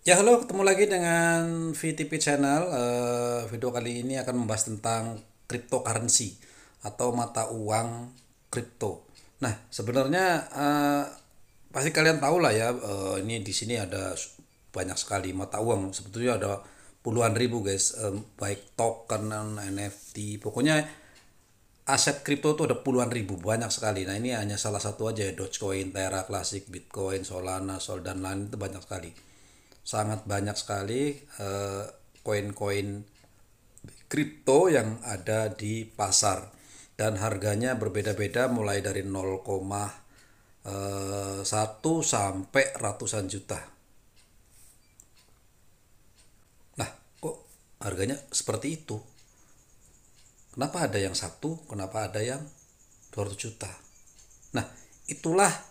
Ya, halo, ketemu lagi dengan VTP Channel. Video kali ini akan membahas tentang cryptocurrency atau mata uang kripto. Nah, sebenarnya pasti kalian tahu lah ya, ini di sini ada banyak sekali mata uang. Sebetulnya ada puluhan ribu guys, baik token, NFT, pokoknya aset kripto itu ada puluhan ribu, banyak sekali. Nah, ini hanya salah satu aja ya, Dogecoin, Terra, Classic, Bitcoin, Solana, Sol, dan lain itu banyak sekali. Sangat banyak sekali koin-koin kripto yang ada di pasar dan harganya berbeda-beda mulai dari 0,1 sampai ratusan juta. Nah, kok harganya seperti itu? Kenapa ada yang satu, kenapa ada yang 200 juta? Nah, itulah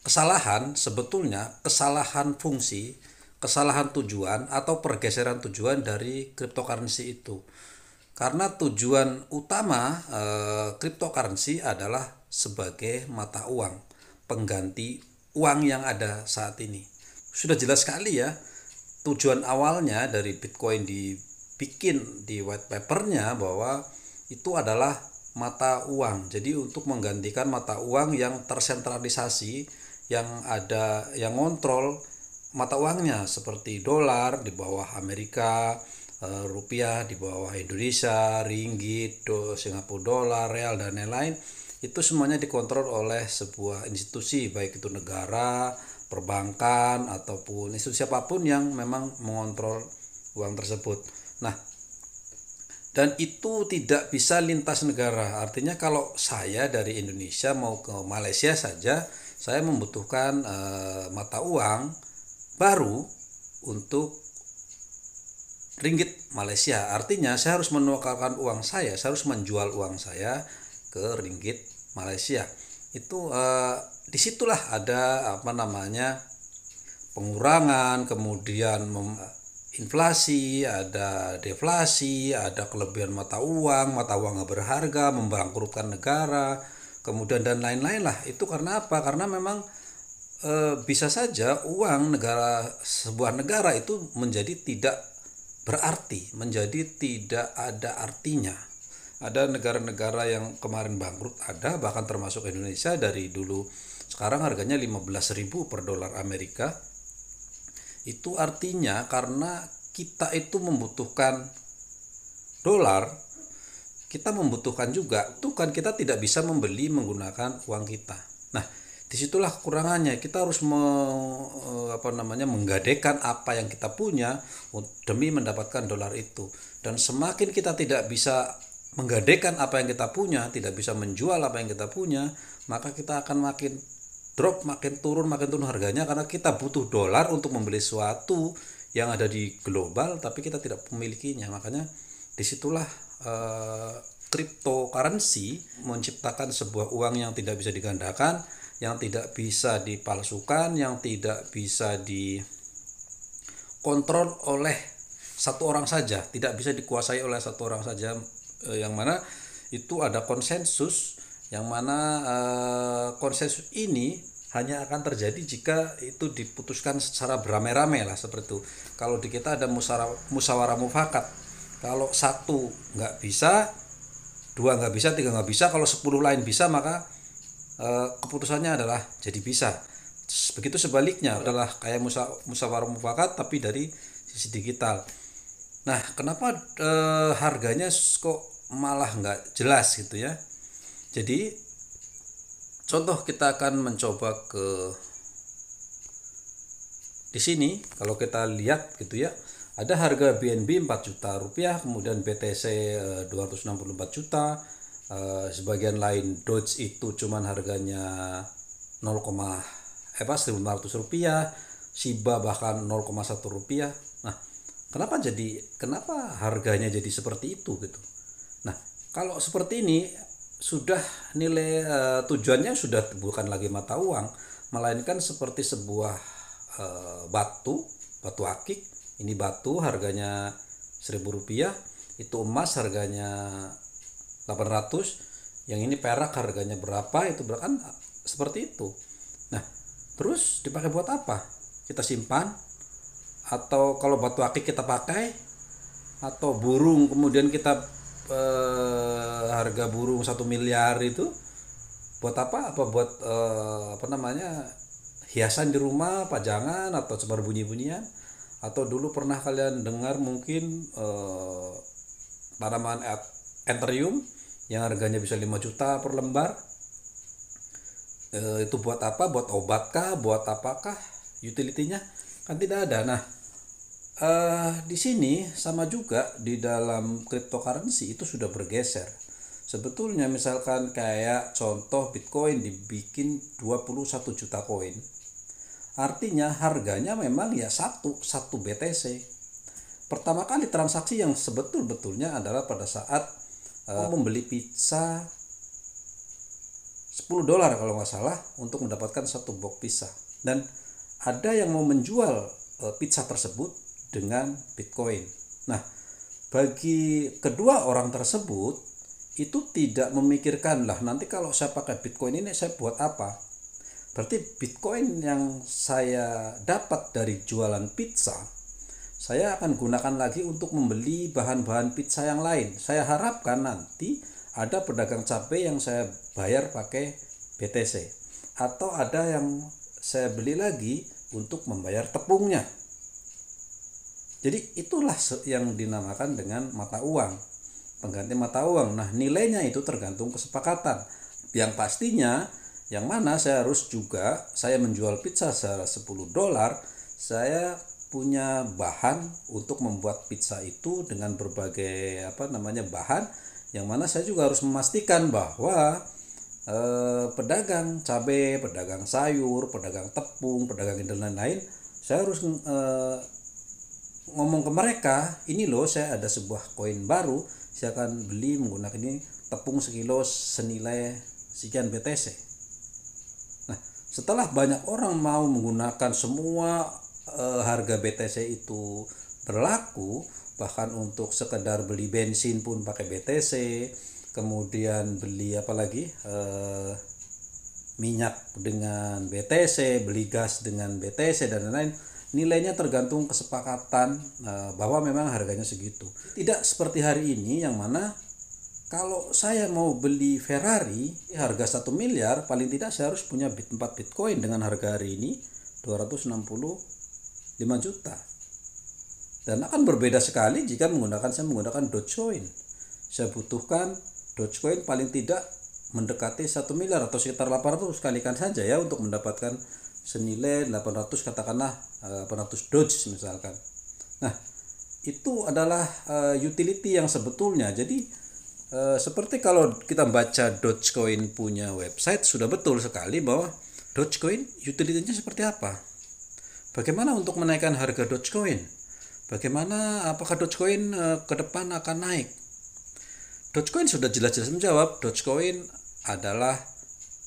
kesalahan, sebetulnya kesalahan fungsi, kesalahan tujuan atau pergeseran tujuan dari cryptocurrency itu. Karena tujuan utama cryptocurrency adalah sebagai mata uang, pengganti uang yang ada saat ini. Sudah jelas sekali ya, tujuan awalnya dari Bitcoin dibikin di white papernya bahwa itu adalah mata uang. Jadi untuk menggantikan mata uang yang tersentralisasi, yang ada yang ngontrol mata uangnya seperti dolar di bawah Amerika, rupiah di bawah Indonesia, ringgit, Singapura dolar, real dan lain-lain. Itu semuanya dikontrol oleh sebuah institusi, baik itu negara, perbankan ataupun institusi apapun yang memang mengontrol uang tersebut. Nah, dan itu tidak bisa lintas negara. Artinya kalau saya dari Indonesia mau ke Malaysia saja, saya membutuhkan mata uang baru untuk ringgit Malaysia. Artinya saya harus menukarkan uang saya harus menjual uang saya ke ringgit Malaysia. Itu disitulah ada apa namanya pengurangan, kemudian inflasi, ada deflasi, ada kelebihan mata uang nggak berharga, membangkrutkan negara, kemudian dan lain-lain lah. Itu karena apa? Karena memang bisa saja uang negara sebuah negara itu menjadi tidak berarti, menjadi tidak ada artinya. Ada negara-negara yang kemarin bangkrut, ada bahkan termasuk Indonesia dari dulu. Sekarang harganya 15.000 per dolar Amerika. Itu artinya karena kita itu membutuhkan dolar, kita membutuhkan juga, itu kan kita tidak bisa membeli menggunakan uang kita. Nah, disitulah kekurangannya. Kita harus menggadaikan apa yang kita punya demi mendapatkan dolar itu. Dan semakin kita tidak bisa menggadaikan apa yang kita punya, tidak bisa menjual apa yang kita punya, maka kita akan makin drop, makin turun harganya karena kita butuh dolar untuk membeli sesuatu yang ada di global tapi kita tidak memilikinya. Makanya disitulah cryptocurrency menciptakan sebuah uang yang tidak bisa digandakan, yang tidak bisa dipalsukan, yang tidak bisa dikontrol oleh satu orang saja, tidak bisa dikuasai oleh satu orang saja, yang mana itu ada konsensus, yang mana konsensus ini hanya akan terjadi jika itu diputuskan secara beramai-ramai lah seperti itu. Kalau di kita ada musyawarah mufakat, kalau satu nggak bisa, dua nggak bisa, tiga nggak bisa, kalau 10 lain bisa maka keputusannya adalah jadi bisa. Begitu sebaliknya adalah kayak musyawarah mufakat tapi dari sisi digital. Nah, kenapa harganya kok malah nggak jelas gitu ya? Jadi contoh kita akan mencoba ke di sini. Kalau kita lihat gitu ya, ada harga BNB 4 juta rupiah, kemudian BTC 264 juta, sebagian lain Doge itu cuman harganya 0, 1.500 rupiah, Shiba bahkan 0,1 rupiah. Nah, kenapa harganya jadi seperti itu gitu? Nah, kalau seperti ini sudah nilai tujuannya sudah bukan lagi mata uang, melainkan seperti sebuah batu akik. Ini batu harganya 1.000 rupiah, itu emas harganya 800, yang ini perak harganya berapa, itu kan seperti itu. Nah, terus dipakai buat apa? Kita simpan atau kalau batu akik kita pakai, atau burung kemudian kita harga burung 1 miliar itu buat apa buat apa namanya, hiasan di rumah, pajangan, atau sebar bunyi-bunyian. Atau dulu pernah kalian dengar mungkin tanaman anthurium yang harganya bisa 5 juta per lembar. Itu buat apa? Buat obat kah? Buat apakah utility-nya? Kan tidak ada. Nah, di sini sama juga di dalam cryptocurrency itu sudah bergeser. Sebetulnya misalkan kayak contoh Bitcoin dibikin 21 juta koin. Artinya harganya memang ya satu BTC. Pertama kali transaksi yang sebetul-betulnya adalah pada saat membeli pizza $10 kalau nggak salah untuk mendapatkan satu box pizza. Dan ada yang mau menjual pizza tersebut dengan Bitcoin. Nah, bagi kedua orang tersebut itu tidak memikirkan, lah nanti kalau saya pakai Bitcoin ini saya buat apa. Berarti Bitcoin yang saya dapat dari jualan pizza, saya akan gunakan lagi untuk membeli bahan-bahan pizza yang lain. Saya harapkan nanti ada pedagang cabai yang saya bayar pakai BTC, atau ada yang saya beli lagi untuk membayar tepungnya. Jadi itulah yang dinamakan dengan mata uang, pengganti mata uang. Nah, nilainya itu tergantung kesepakatan. Yang pastinya yang mana saya menjual pizza $10, saya punya bahan untuk membuat pizza itu dengan berbagai bahan, yang mana saya juga harus memastikan bahwa pedagang cabai, pedagang sayur, pedagang tepung, pedagang dan lain-lain, saya harus ngomong ke mereka, ini loh saya ada sebuah koin baru, saya akan beli menggunakan ini, tepung sekilo senilai sekian BTC. Nah, setelah banyak orang mau menggunakan semua harga BTC itu berlaku, bahkan untuk sekedar beli bensin pun pakai BTC, kemudian beli minyak dengan BTC, beli gas dengan BTC dan lain-lain, nilainya tergantung kesepakatan bahwa memang harganya segitu. Tidak seperti hari ini yang mana kalau saya mau beli Ferrari harga 1 miliar, paling tidak saya harus punya 4 Bitcoin dengan harga hari ini 265 juta. Dan akan berbeda sekali jika saya menggunakan Dogecoin. Saya butuhkan Dogecoin paling tidak mendekati 1 miliar atau sekitar 800, kalikan saja ya untuk mendapatkan senilai 800, katakanlah 800 Doge misalkan. Nah, itu adalah utility yang sebetulnya. Jadi seperti kalau kita baca Dogecoin punya website, sudah betul sekali bahwa Dogecoin utility-nya seperti apa. Bagaimana untuk menaikkan harga Dogecoin? Bagaimana, apakah Dogecoin ke depan akan naik? Dogecoin sudah jelas-jelas menjawab, Dogecoin adalah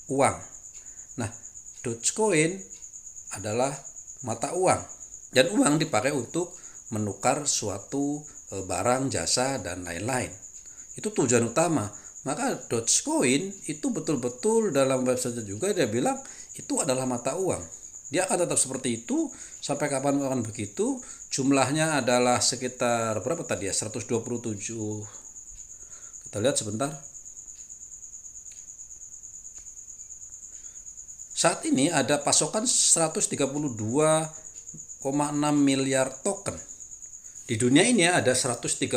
uang. Nah, Dogecoin adalah mata uang, dan uang dipakai untuk menukar suatu barang, jasa, dan lain-lain. Itu tujuan utama. Maka Dogecoin itu betul-betul dalam website juga dia bilang itu adalah mata uang. Dia akan tetap seperti itu sampai kapan akan begitu. Jumlahnya adalah sekitar berapa tadi ya? 127. Kita lihat sebentar. Saat ini ada pasokan 132,6 miliar token. Di dunia ini ada 132,6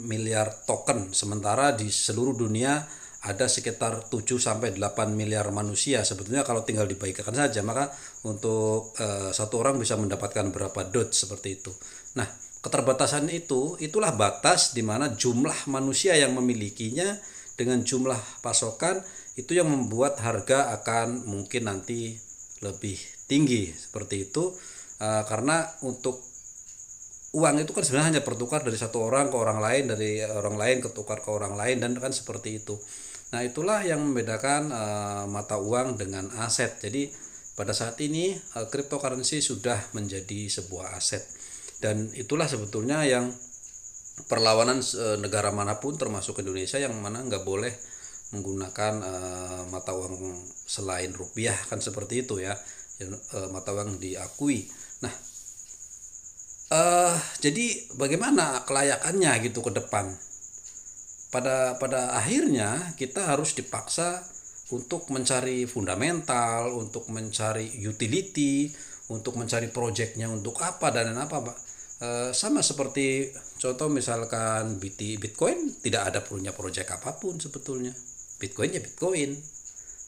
miliar token, sementara di seluruh dunia ada sekitar 7-8 miliar manusia. Sebetulnya kalau tinggal dibagikan saja, maka untuk satu orang bisa mendapatkan berapa Doge seperti itu. Nah, keterbatasan itulah batas di mana jumlah manusia yang memilikinya dengan jumlah pasokan itu yang membuat harga akan mungkin nanti lebih tinggi seperti itu, karena untuk uang itu kan sebenarnya hanya bertukar dari satu orang ke orang lain, dari orang lain ketukar ke orang lain, dan kan seperti itu. Nah, itulah yang membedakan mata uang dengan aset. Jadi pada saat ini cryptocurrency sudah menjadi sebuah aset, dan itulah sebetulnya yang perlawanan negara manapun termasuk Indonesia yang mana nggak boleh menggunakan mata uang selain rupiah, kan seperti itu ya. mata uang diakui. Nah, jadi bagaimana kelayakannya gitu ke depan? Pada akhirnya kita harus dipaksa untuk mencari fundamental, untuk mencari utility, untuk mencari proyeknya untuk apa dan apa, Pak. Sama seperti contoh misalkan Bitcoin tidak ada punya proyek apapun sebetulnya. Bitcoin ya Bitcoin.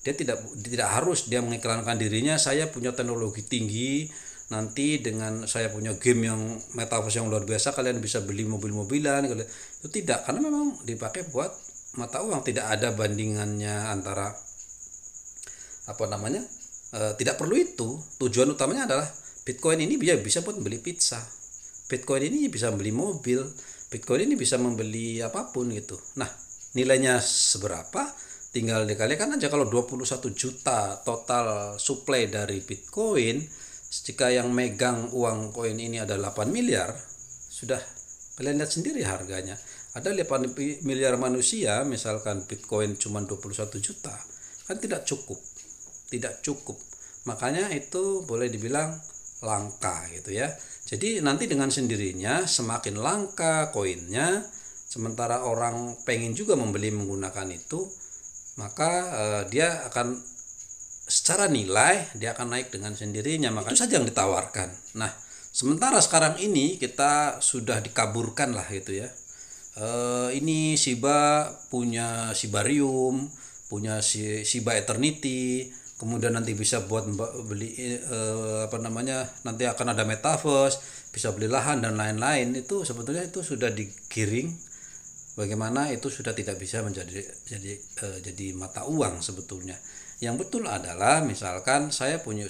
Dia tidak harus dia mengiklankan dirinya, saya punya teknologi tinggi, nanti dengan saya punya game yang metaverse yang luar biasa kalian bisa beli mobil-mobilan. Itu tidak, karena memang dipakai buat mata uang, tidak ada bandingannya antara tidak perlu itu. Tujuan utamanya adalah Bitcoin ini bisa buat beli pizza, Bitcoin ini bisa beli mobil, Bitcoin ini bisa membeli apapun gitu. Nah, nilainya seberapa tinggal dikalikan aja. Kalau 21 juta total supply dari Bitcoin, jika yang megang uang koin ini ada 8 miliar, sudah kalian lihat sendiri harganya. Ada 8 miliar manusia, misalkan Bitcoin cuma 21 juta, kan tidak cukup. Makanya itu boleh dibilang langka gitu ya. Jadi nanti dengan sendirinya semakin langka koinnya, sementara orang pengen juga membeli menggunakan itu, maka dia akan secara nilai dia akan naik dengan sendirinya. Maka itu saja yang ditawarkan. Nah, sementara sekarang ini kita sudah dikaburkan lah gitu ya. Ini Shiba punya Shibarium, punya Shiba Eternity, kemudian nanti bisa buat beli nanti akan ada metaverse, bisa beli lahan dan lain-lain. Itu sebetulnya itu sudah digiring bagaimana itu sudah tidak bisa jadi mata uang sebetulnya. Yang betul adalah misalkan saya punya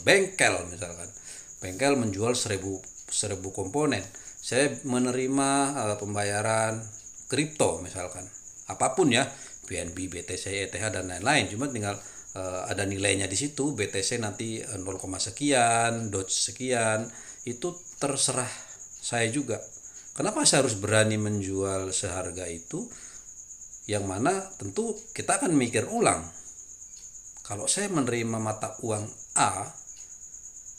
bengkel, misalkan bengkel menjual 1000 komponen, saya menerima pembayaran kripto misalkan apapun ya, BNB, BTC, ETH dan lain-lain, cuma tinggal ada nilainya di situ, BTC nanti 0, sekian, Doge sekian, itu terserah saya juga. Kenapa saya harus berani menjual seharga itu? Yang mana tentu kita akan mikir ulang. Kalau saya menerima mata uang A,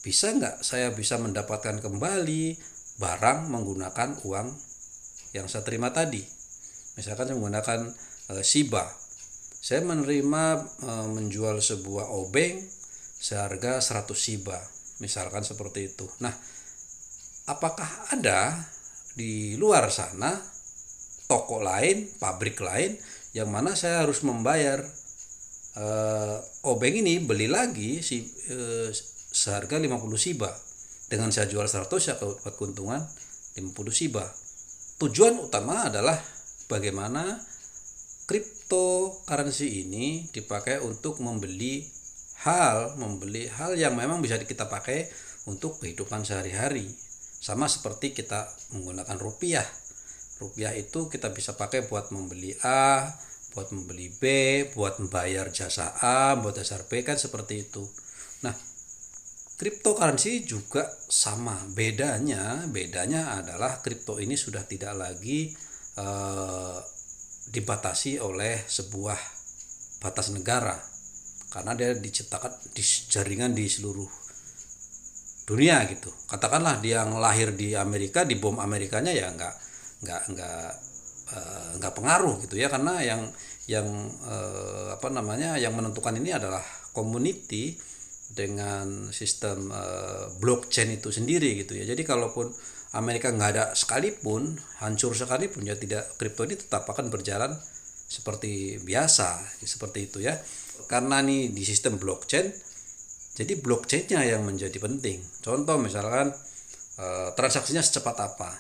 bisa nggak saya bisa mendapatkan kembali barang menggunakan uang yang saya terima tadi? Misalkan saya menggunakan Shiba, saya menerima menjual sebuah obeng seharga 100 Shiba, misalkan seperti itu. Nah, apakah ada di luar sana toko lain, pabrik lain yang mana saya harus membayar obeng ini beli lagi seharga 50 Shiba, dengan saya jual 100 saya dapat keuntungan 50 Shiba. Tujuan utama adalah bagaimana cryptocurrency ini dipakai untuk membeli hal yang memang bisa kita pakai untuk kehidupan sehari-hari. Sama seperti kita menggunakan rupiah itu kita bisa pakai buat membeli A, buat membeli B, buat membayar jasa A, buat dasar B, kan seperti itu. Nah, cryptocurrency juga sama. Bedanya adalah kripto ini sudah tidak lagi dibatasi oleh sebuah batas negara, karena dia diciptakan di jaringan di seluruh dunia gitu. Katakanlah dia yang lahir di Amerika, di bom Amerikanya ya nggak pengaruh gitu ya, karena yang menentukan ini adalah community dengan sistem blockchain itu sendiri gitu ya. Jadi kalaupun Amerika nggak ada sekalipun, hancur sekalipun, ya tidak, kripto ini tetap akan berjalan seperti biasa, seperti itu ya. Karena nih di sistem blockchain, jadi blockchainnya yang menjadi penting. Contoh misalkan transaksinya secepat apa.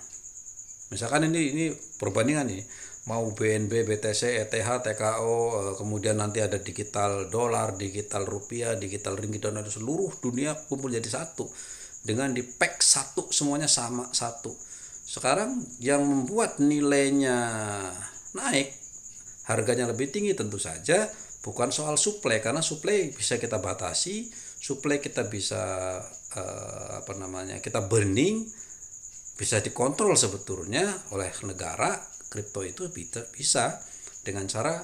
Misalkan ini perbandingan nih, mau BNB, BTC, ETH, TKO, kemudian nanti ada digital dolar, digital rupiah, digital ringgit, dan ada seluruh dunia kumpul jadi satu dengan di pack satu, semuanya sama satu. Sekarang yang membuat nilainya naik, harganya lebih tinggi, tentu saja bukan soal supply, karena supply bisa kita batasi, supply kita bisa kita burning, bisa dikontrol sebetulnya oleh negara. Kripto itu bisa dengan cara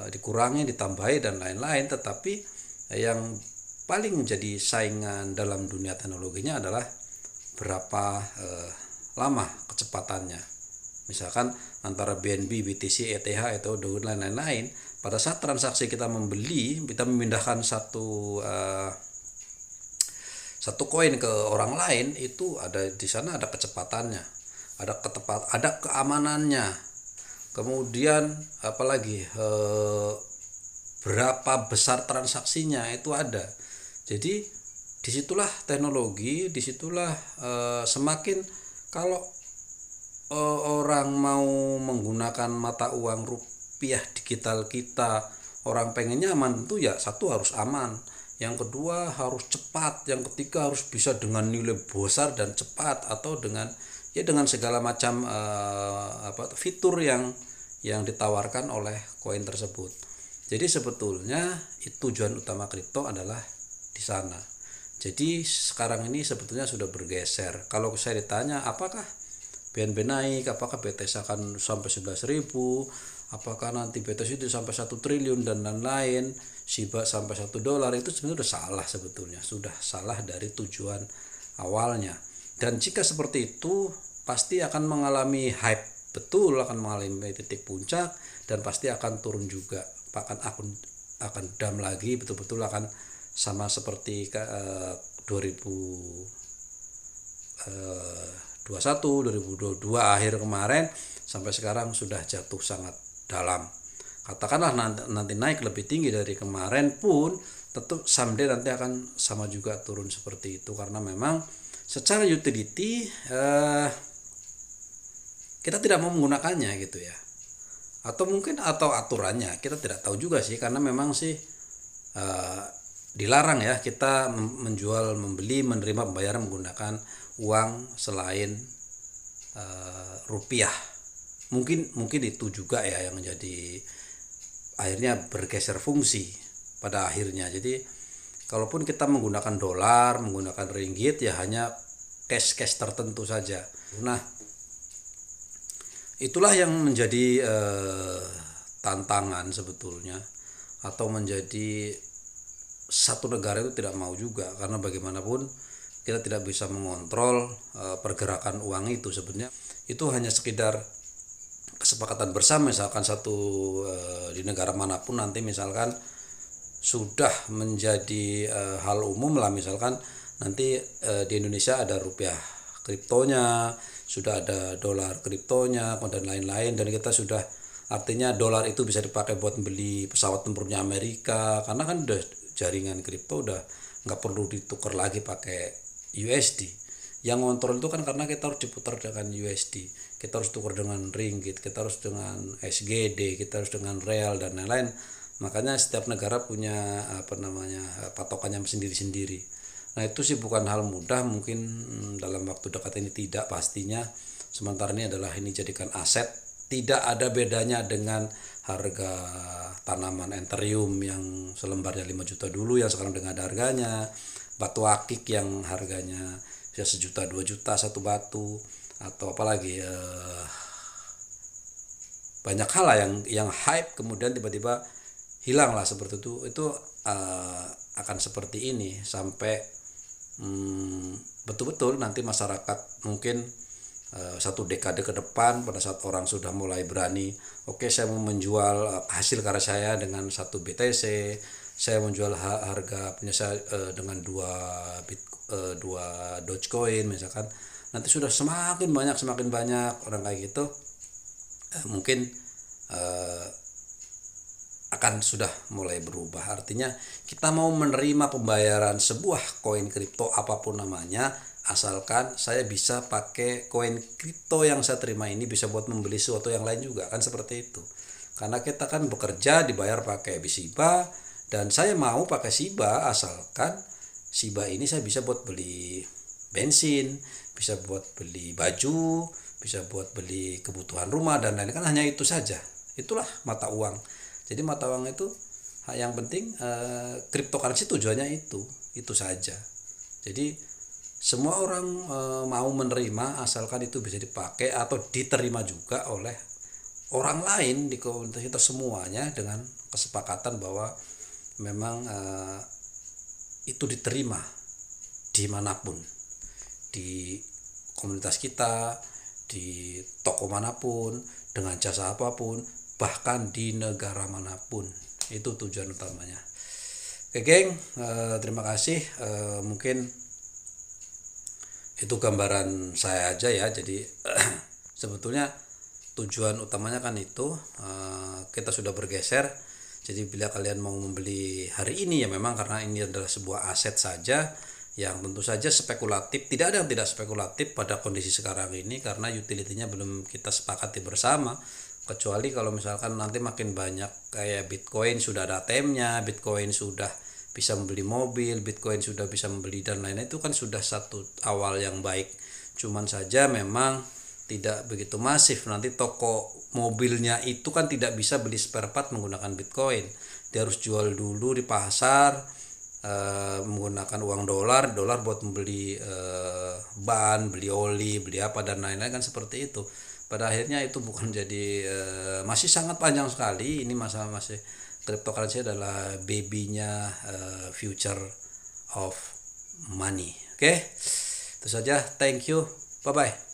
dikurangi, ditambahi dan lain-lain. Tetapi yang paling menjadi saingan dalam dunia teknologinya adalah berapa lama kecepatannya. Misalkan antara BNB, BTC, ETH atau dan lain-lain, pada saat transaksi kita membeli, kita memindahkan satu koin ke orang lain, itu ada di sana ada kecepatannya, ada keamanannya. Kemudian apalagi berapa besar transaksinya itu ada. Jadi disitulah teknologi, disitulah semakin kalau orang mau menggunakan mata uang rupiah digital kita, orang pengennya aman, tentu ya satu harus aman, yang kedua harus cepat, yang ketiga harus bisa dengan nilai besar dan cepat, atau dengan segala macam fitur yang ditawarkan oleh koin tersebut. Jadi sebetulnya tujuan utama kripto adalah di sana. Jadi sekarang ini sebetulnya sudah bergeser. Kalau saya ditanya apakah BNB naik, apakah BTS akan sampai 11.000, apakah nanti BTS itu sampai 1 triliun dan lain-lain, SHIBA sampai $1, itu sebenarnya sudah salah, sebetulnya sudah salah dari tujuan awalnya. Dan jika seperti itu pasti akan mengalami hype, betul akan mengalami titik puncak, dan pasti akan turun juga, akan dam lagi, betul-betul akan sama seperti 2021, 2022 akhir kemarin sampai sekarang sudah jatuh sangat dalam. Katakanlah nanti naik lebih tinggi dari kemarin pun tentu someday nanti akan sama juga turun seperti itu, karena memang secara utility kita tidak mau menggunakannya gitu ya, atau aturannya kita tidak tahu juga sih, karena memang sih dilarang ya kita menjual, membeli, menerima pembayaran menggunakan uang selain rupiah. Mungkin itu juga ya yang menjadi akhirnya bergeser fungsi pada akhirnya. Jadi kalaupun kita menggunakan dolar, menggunakan ringgit, ya hanya cash tertentu saja. Nah, itulah yang menjadi tantangan sebetulnya, atau menjadi satu negara itu tidak mau juga, karena bagaimanapun kita tidak bisa mengontrol pergerakan uang itu. Sebenarnya itu hanya sekedar kesepakatan bersama. Misalkan di negara manapun nanti misalkan sudah menjadi hal umum lah, misalkan nanti di Indonesia ada rupiah kriptonya, sudah ada dolar kriptonya dan lain-lain, dan kita sudah, artinya dolar itu bisa dipakai buat beli pesawat tempurnya Amerika, karena kan udah jaringan kripto, udah nggak perlu ditukar lagi pakai USD. Yang ngontrol itu kan karena kita harus diputar dengan USD, kita harus tukar dengan ringgit, kita harus dengan SGD, kita harus dengan real dan lain-lain. Makanya setiap negara punya patokannya sendiri-sendiri. Nah, itu sih bukan hal mudah, mungkin dalam waktu dekat ini tidak pastinya. Sementara ini jadikan aset, tidak ada bedanya dengan harga tanaman Ethereum yang selembarnya 5 juta dulu, yang sekarang dengan harganya, batu akik yang harganya ya 1 juta 2 juta satu batu, atau apalagi banyak hal lah yang hype kemudian tiba-tiba hilang lah seperti itu akan seperti ini sampai betul-betul nanti masyarakat mungkin 1 dekade ke depan, pada saat orang sudah mulai berani, oke, saya mau menjual hasil karya saya dengan 1 BTC, saya menjual harga punya saya dengan 2 Dogecoin misalkan, nanti sudah semakin banyak orang kayak gitu, mungkin akan sudah mulai berubah. Artinya kita mau menerima pembayaran sebuah koin kripto apapun namanya, asalkan saya bisa pakai koin kripto yang saya terima ini bisa buat membeli sesuatu yang lain juga, kan seperti itu. Karena kita kan bekerja dibayar pakai SHIBA, dan saya mau pakai SHIBA asalkan SHIBA ini saya bisa buat beli bensin, bisa buat beli baju, bisa buat beli kebutuhan rumah dan lain-lain, kan hanya itu saja. Itulah mata uang. Jadi mata uang itu yang penting cryptocurrency tujuannya itu saja. Jadi semua orang mau menerima asalkan itu bisa dipakai atau diterima juga oleh orang lain di komunitas kita semuanya, dengan kesepakatan bahwa memang itu diterima dimanapun, di komunitas kita, di toko manapun, dengan jasa apapun, bahkan di negara manapun. Itu tujuan utamanya. Oke geng, terima kasih. Mungkin itu gambaran saya aja ya. Jadi sebetulnya tujuan utamanya kan itu, kita sudah bergeser. Jadi bila kalian mau membeli hari ini ya memang karena ini adalah sebuah aset saja yang tentu saja spekulatif. Tidak ada yang tidak spekulatif pada kondisi sekarang ini karena utility-nya belum kita sepakati bersama. Kecuali kalau misalkan nanti makin banyak kayak Bitcoin sudah ada ATM-nya, Bitcoin sudah bisa membeli mobil, Bitcoin sudah bisa membeli dan lain-lain, itu kan sudah satu awal yang baik. Cuman saja memang tidak begitu masif. Nanti toko mobilnya itu kan tidak bisa beli spare part menggunakan Bitcoin. Dia harus jual dulu di pasar, menggunakan uang dolar buat membeli ban, beli oli, beli apa dan lain-lain, kan seperti itu. Pada akhirnya itu bukan jadi, masih sangat panjang sekali. Ini masalah masih cryptocurrency adalah babynya future of money. Oke, itu saja. Thank you. Bye bye.